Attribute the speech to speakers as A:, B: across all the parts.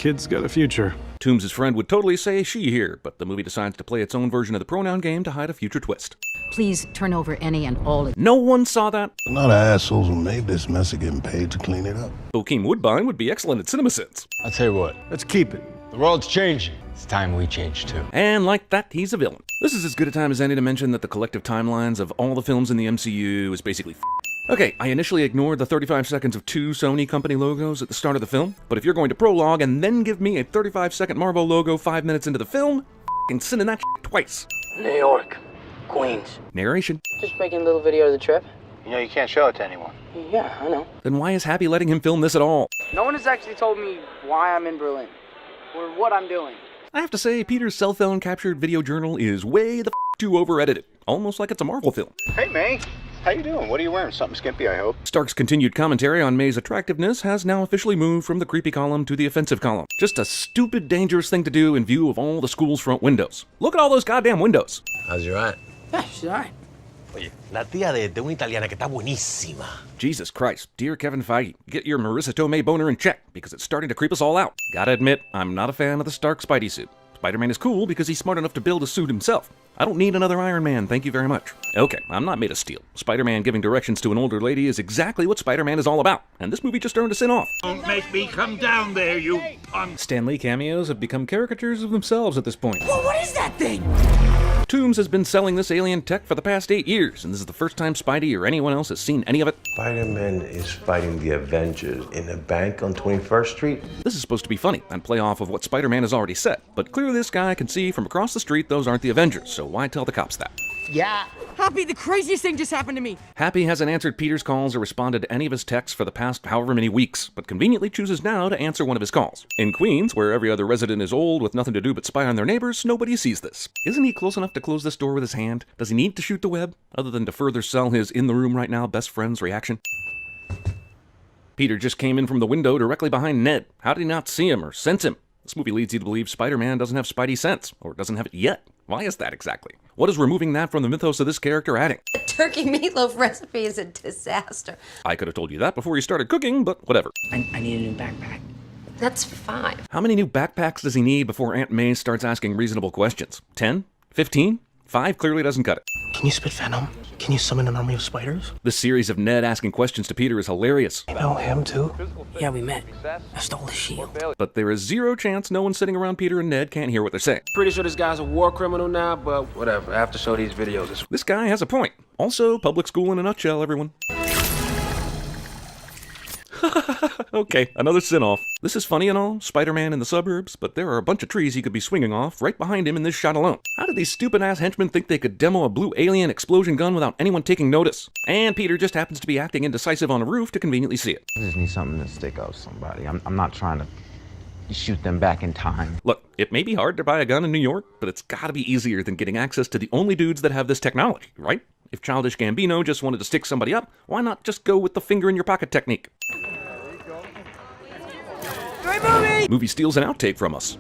A: kid's got a future.
B: Toombs' friend would totally say she here, but the movie decides to play its own version of the pronoun game to hide a future twist.
C: Please turn over any and all.
B: No one saw that.
D: A lot of assholes who made this mess are getting paid to clean it up.
B: Bokeem Woodbine would be excellent at CinemaSins.
E: I'll tell you what, let's keep it. The world's changing. It's time we change too.
B: And like that, he's a villain. This is as good a time as any to mention that the collective timelines of all the films in the MCU is basically Okay, I initially ignored the 35 seconds of two Sony company logos at the start of the film, but if you're going to prologue and then give me a 35-second Marvel logo 5 minutes into the film, f***ing sending that twice.
F: New York, Queens.
B: Narration.
F: Just making a little video of the trip.
G: You know you can't show it to anyone.
F: Yeah, I know.
B: Then why is Happy letting him film this at all?
F: No one has actually told me why I'm in Berlin, or what I'm doing.
B: I have to say, Peter's cell phone captured video journal is way the too over-edited, almost like it's a Marvel film.
G: Hey, May. How you doing? What are you wearing? Something skimpy, I hope.
B: Stark's continued commentary on May's attractiveness has now officially moved from the creepy column to the offensive column. Just a stupid, dangerous thing to do in view of all the school's front windows. Look at all those goddamn windows.
E: How's your aunt?
F: Yeah, she's alright.
H: Oye, la tía de una italiana que está buenísima.
B: Jesus Christ, dear Kevin Feige, get your Marissa Tomei boner in check, because it's starting to creep us all out. Gotta admit, I'm not a fan of the Stark Spidey suit. Spider-Man is cool because he's smart enough to build a suit himself. I don't need another Iron Man, thank you very much. Okay, I'm not made of steel. Spider-Man giving directions to an older lady is exactly what Spider-Man is all about, and this movie just earned a sin off.
I: Don't make me come down there, you punk!
B: Stan Lee cameos have become caricatures of themselves at this point.
C: Well, what is that thing?
B: Toombs has been selling this alien tech for the past 8 years, and this is the first time Spidey or anyone else has seen any of it.
H: Spider-Man is fighting the Avengers in a bank on 21st Street.
B: This is supposed to be funny and play off of what Spider-Man has already said, but clearly this guy can see from across the street those aren't the Avengers, so why tell the cops that?
F: Yeah.
J: Happy, the craziest thing just happened to me.
B: Happy hasn't answered Peter's calls or responded to any of his texts for the past however many weeks, but conveniently chooses now to answer one of his calls. In Queens, where every other resident is old with nothing to do but spy on their neighbors, nobody sees this. Isn't he close enough to close this door with his hand? Does he need to shoot the web, other than to further sell his in-the-room-right-now best friend's reaction? Peter just came in from the window directly behind Ned. How did he not see him or sense him? This movie leads you to believe Spider-Man doesn't have Spidey sense, or doesn't have it yet. Why is that exactly? What is removing that from the mythos of this character adding?
K: The turkey meatloaf recipe is a disaster.
B: I could have told you that before you started cooking, but whatever.
F: I need a new backpack.
K: That's 5.
B: How many new backpacks does he need before Aunt May starts asking reasonable questions? 10? 15? 5 clearly doesn't cut it.
L: Can you spit venom? Can you summon an army of spiders?
B: This series of Ned asking questions to Peter is hilarious.
L: You know him too?
F: Yeah, we met. I stole his shield.
B: But there is zero chance no one sitting around Peter and Ned can't hear what they're saying.
E: Pretty sure this guy's a war criminal now, but whatever. I have to show these videos.
B: This guy has a point. Also, public school in a nutshell, everyone. Okay, another sin-off. This is funny and all, Spider-Man in the suburbs, but there are a bunch of trees he could be swinging off right behind him in this shot alone. How did these stupid-ass henchmen think they could demo a blue alien explosion gun without anyone taking notice? And Peter just happens to be acting indecisive on a roof to conveniently see it.
M: I just need something to stick out somebody. I'm not trying to shoot them back in time.
B: Look, it may be hard to buy a gun in New York, but it's gotta be easier than getting access to the only dudes that have this technology, right? If Childish Gambino just wanted to stick somebody up, why not just go with the finger-in-your-pocket technique?
J: Great movie!
B: Movie steals an outtake from us.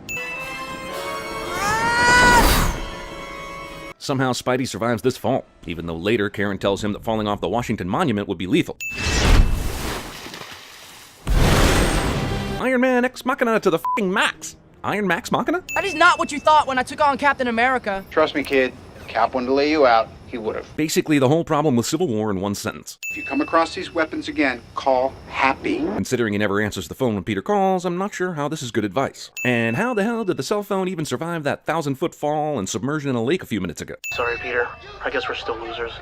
B: Somehow Spidey survives this fall, even though later Karen tells him that falling off the Washington Monument would be lethal. Iron Man Ex Machina to the f***ing max! Iron Max Machina?
J: That is not what you thought when I took on Captain America.
G: Trust me, kid. Cap wanted to lay you out. He would have.
B: Basically the whole problem with Civil War in one sentence.
G: If you come across these weapons again, call Happy.
B: Considering he never answers the phone when Peter calls, I'm not sure how this is good advice. And how the hell did the cell phone even survive that 1,000-foot fall and submersion in a lake a few minutes ago?
L: Sorry, Peter. I guess we're still losers.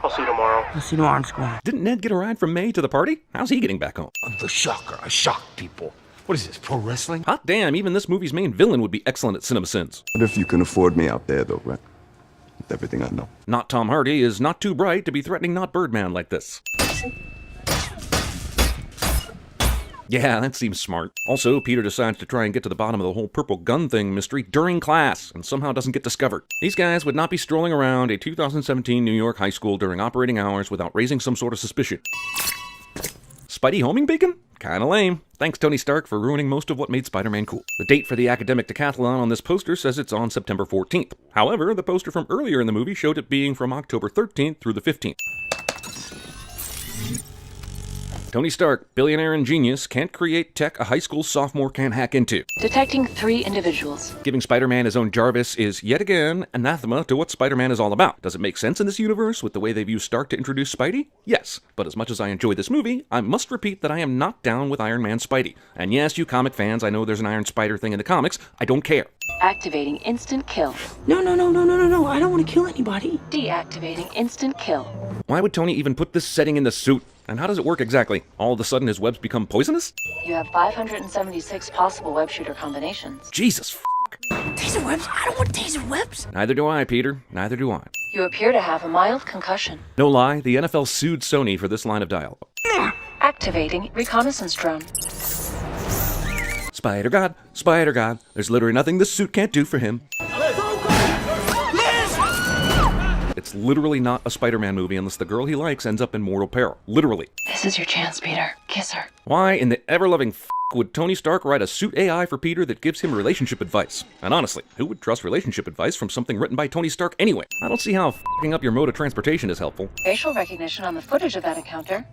L: I'll see you tomorrow.
F: I'll see you tomorrow in school.
B: Didn't Ned get a ride from May to the party? How's he getting back home?
E: I'm the shocker. I shock people. What is this, pro wrestling?
B: Hot damn, even this movie's main villain would be excellent at CinemaSins.
N: What if you can afford me out there, though, right? With everything I know.
B: Not Tom Hardy is not too bright to be threatening not Birdman like this. Yeah, that seems smart. Also, Peter decides to try and get to the bottom of the whole purple gun thing mystery during class, and somehow doesn't get discovered. These guys would not be strolling around a 2017 New York high school during operating hours without raising some sort of suspicion. Spidey homing beacon? Kinda lame. Thanks, Tony Stark, for ruining most of what made Spider-Man cool. The date for the academic decathlon on this poster says it's on September 14th. However, the poster from earlier in the movie showed it being from October 13th through the 15th. Tony Stark, billionaire and genius, can't create tech a high school sophomore can't hack into.
A: Detecting 3 individuals.
B: Giving Spider-Man his own Jarvis is, yet again, anathema to what Spider-Man is all about. Does it make sense in this universe with the way they've used Stark to introduce Spidey? Yes, but as much as I enjoy this movie, I must repeat that I am not down with Iron Man Spidey. And yes, you comic fans, I know there's an Iron Spider thing in the comics. I don't care.
A: Activating instant kill.
J: No, I don't want to kill anybody.
A: Deactivating instant kill.
B: Why would Tony even put this setting in the suit? And how does it work exactly? All of a sudden his webs become poisonous?
A: You have 576 possible web shooter combinations.
B: Jesus f***.
J: Taser webs? I don't want taser webs.
B: Neither do I, Peter. Neither do I.
A: You appear to have a mild concussion.
B: No lie, the NFL sued Sony for this line of dialogue.
A: Activating reconnaissance drone.
B: Spider-God, Spider-God, there's literally nothing this suit can't do for him. It's literally not a Spider-Man movie unless the girl he likes ends up in mortal peril. Literally.
A: This is your chance, Peter. Kiss her.
B: Why in the ever-loving f*** would Tony Stark write a suit AI for Peter that gives him relationship advice? And honestly, who would trust relationship advice from something written by Tony Stark anyway? I don't see how f***ing up your mode of transportation is helpful.
A: Facial recognition on the footage of that encounter.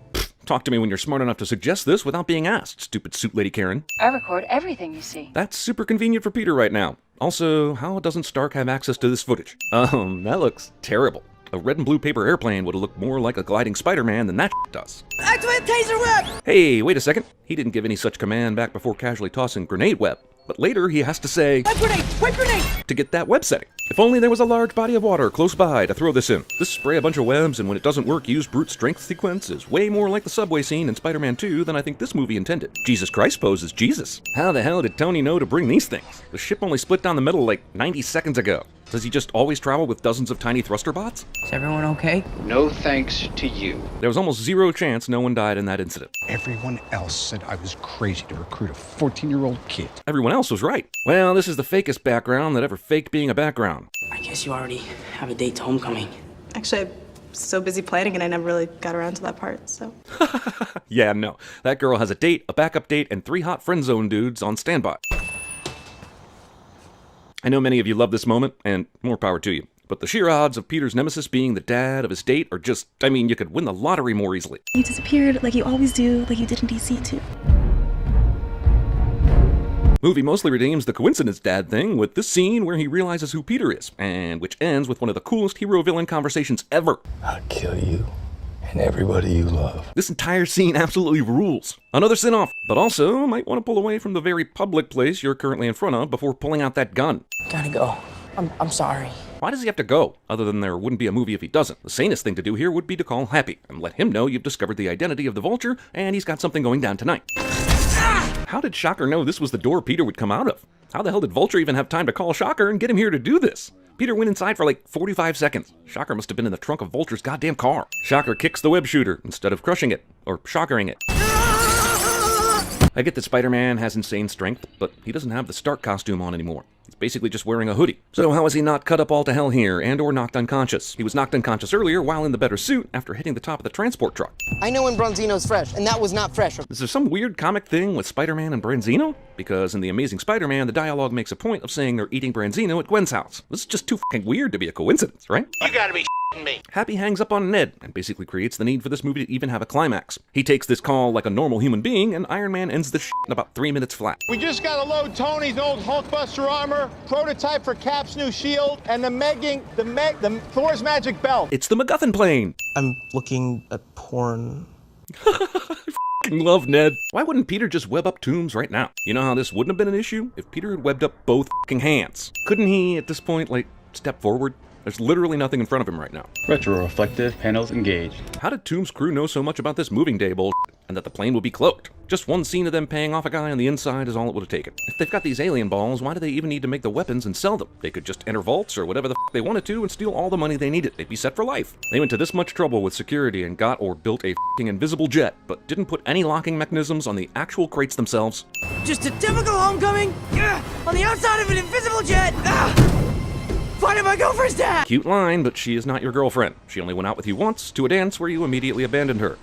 B: Talk to me when you're smart enough to suggest this without being asked, stupid suit lady Karen.
A: I record everything you see.
B: That's super convenient for Peter right now. Also, how doesn't Stark have access to this footage? That looks terrible. A red and blue paper airplane would have looked more like a gliding Spider-Man than that does.
J: Activate taser web!
B: Hey, wait a second. He didn't give any such command back before casually tossing grenade web. But later he has to say,
J: Wipe grenade! Wipe grenade!
B: to get that web setting. If only there was a large body of water close by to throw this in. This spray a bunch of webs and when it doesn't work use brute strength sequence is way more like the subway scene in Spider-Man 2 than I think this movie intended. Jesus Christ poses Jesus. How the hell did Tony know to bring these things? The ship only split down the middle like 90 seconds ago. Does he just always travel with dozens of tiny thruster bots?
J: Is everyone okay?
G: No thanks to you.
B: There was almost zero chance no one died in that incident.
O: Everyone else said I was crazy to recruit a 14-year-old kid.
B: Everyone else was right. Well, this is the fakest background that ever faked being a background.
J: I guess you already have a date to homecoming.
P: Actually, I'm so busy planning and I never really got around to that part, so.
B: Yeah, no. That girl has a date, a backup date, and 3 hot friend zone dudes on standby. I know many of you love this moment, and more power to you. But the sheer odds of Peter's nemesis being the dad of his date are just, I mean, you could win the lottery more easily.
P: You disappeared like you always do, like you did in DC too.
B: Movie mostly redeems the coincidence dad thing with this scene where he realizes who Peter is, and which ends with one of the coolest hero-villain conversations ever.
D: I'll kill you and everybody you love.
B: This entire scene absolutely rules. Another sin-off, but also might want to pull away from the very public place you're currently in front of before pulling out that gun.
J: Gotta go. I'm sorry.
B: Why does he have to go? Other than there wouldn't be a movie if he doesn't. The sanest thing to do here would be to call Happy and let him know you've discovered the identity of the Vulture and he's got something going down tonight. How did Shocker know this was the door Peter would come out of? How the hell did Vulture even have time to call Shocker and get him here to do this? Peter went inside for like 45 seconds. Shocker must have been in the trunk of Vulture's goddamn car. Shocker kicks the web shooter instead of crushing it, or shockering it. I get that Spider-Man has insane strength, but he doesn't have the Stark costume on anymore. He's basically just wearing a hoodie. So how is he not cut up all to hell here and or knocked unconscious? He was knocked unconscious earlier while in the better suit after hitting the top of the transport truck.
J: I know when Bronzino's fresh, and that was not fresh.
B: Is there some weird comic thing with Spider-Man and Branzino? Because in The Amazing Spider-Man, the dialogue makes a point of saying they're eating Branzino at Gwen's house. This is just too fucking weird to be a coincidence, right?
I: You gotta be me.
B: Happy hangs up on Ned and basically creates the need for this movie to even have a climax. He takes this call like a normal human being, and Iron Man ends this in about 3 minutes flat.
Q: We just gotta load Tony's old Hulkbuster armor, prototype for Cap's new shield, and the Thor's magic belt.
B: It's the MacGuffin plane.
J: I'm looking at porn.
B: Love Ned. Why wouldn't Peter just web up Toombs right now? You know how this wouldn't have been an issue? If Peter had webbed up both hands. Couldn't he, at this point, like, step forward? There's literally nothing in front of him right now.
R: Retro-reflective panels engaged.
B: How did Toombs' crew know so much about this moving day bullshit and that the plane would be cloaked? Just one scene of them paying off a guy on the inside is all it would have taken. If they've got these alien balls, why do they even need to make the weapons and sell them? They could just enter vaults or whatever the they wanted to and steal all the money they needed. They'd be set for life. They went to this much trouble with security and got or built a invisible jet, but didn't put any locking mechanisms on the actual crates themselves.
J: Just a typical homecoming! On the outside of an invisible jet! Finding my girlfriend's dad!
B: Cute line, but she is not your girlfriend. She only went out with you once to a dance where you immediately abandoned her.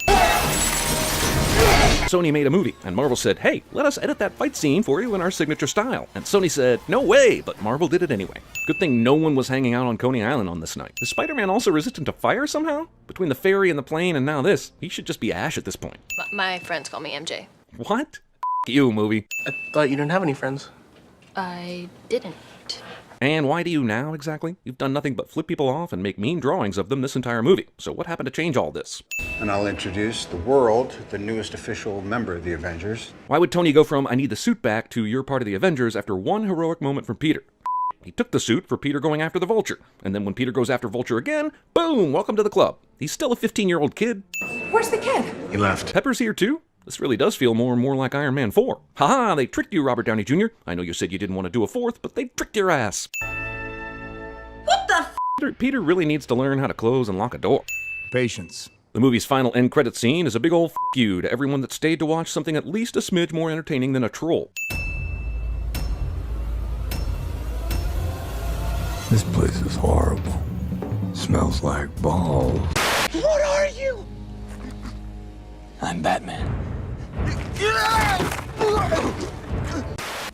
B: Sony made a movie, and Marvel said, hey, let us edit that fight scene for you in our signature style. And Sony said, no way, but Marvel did it anyway. Good thing no one was hanging out on Coney Island on this night. Is Spider-Man also resistant to fire somehow? Between the ferry and the plane and now this, he should just be Ash at this point.
K: My friends call me MJ.
B: What? You, movie.
L: I thought you didn't have any friends.
K: I didn't.
B: And why do you now, exactly? You've done nothing but flip people off and make mean drawings of them this entire movie. So what happened to change all this?
O: And I'll introduce the world, the newest official member of the Avengers.
B: Why would Tony go from, I need the suit back, to you're part of the Avengers after one heroic moment from Peter? He took the suit for Peter going after the Vulture. And then when Peter goes after Vulture again, boom, welcome to the club. He's still a 15-year-old kid.
J: Where's the kid?
O: He left.
B: Pepper's here too? This really does feel more and more like Iron Man 4. Haha, they tricked you, Robert Downey Jr. I know you said you didn't want to do a fourth, but they tricked your ass.
J: What the f?
B: Peter really needs to learn how to close and lock a door.
O: Patience.
B: The movie's final end credit scene is a big ol' f you to everyone that stayed to watch something at least a smidge more entertaining than a troll.
D: This place is horrible. Smells like balls.
J: What are you?
F: I'm Batman.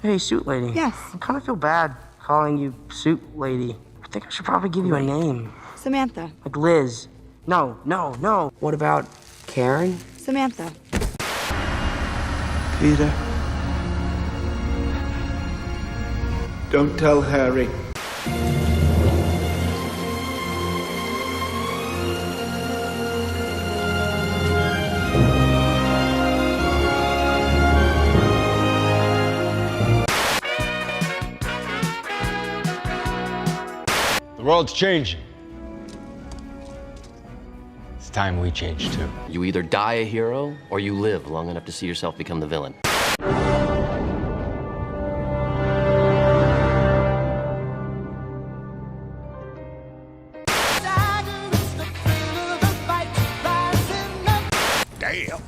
J: Hey, suit lady.
P: Yes.
J: I kind of feel bad calling you suit lady. I think I should probably give you a name.
P: Samantha.
J: Like Liz. No. What about Karen?
P: Samantha.
N: Peter. Don't tell Harry.
E: The world's changing. It's time we change too.
S: You either die a hero, or you live long enough to see yourself become the villain.
I: Damn.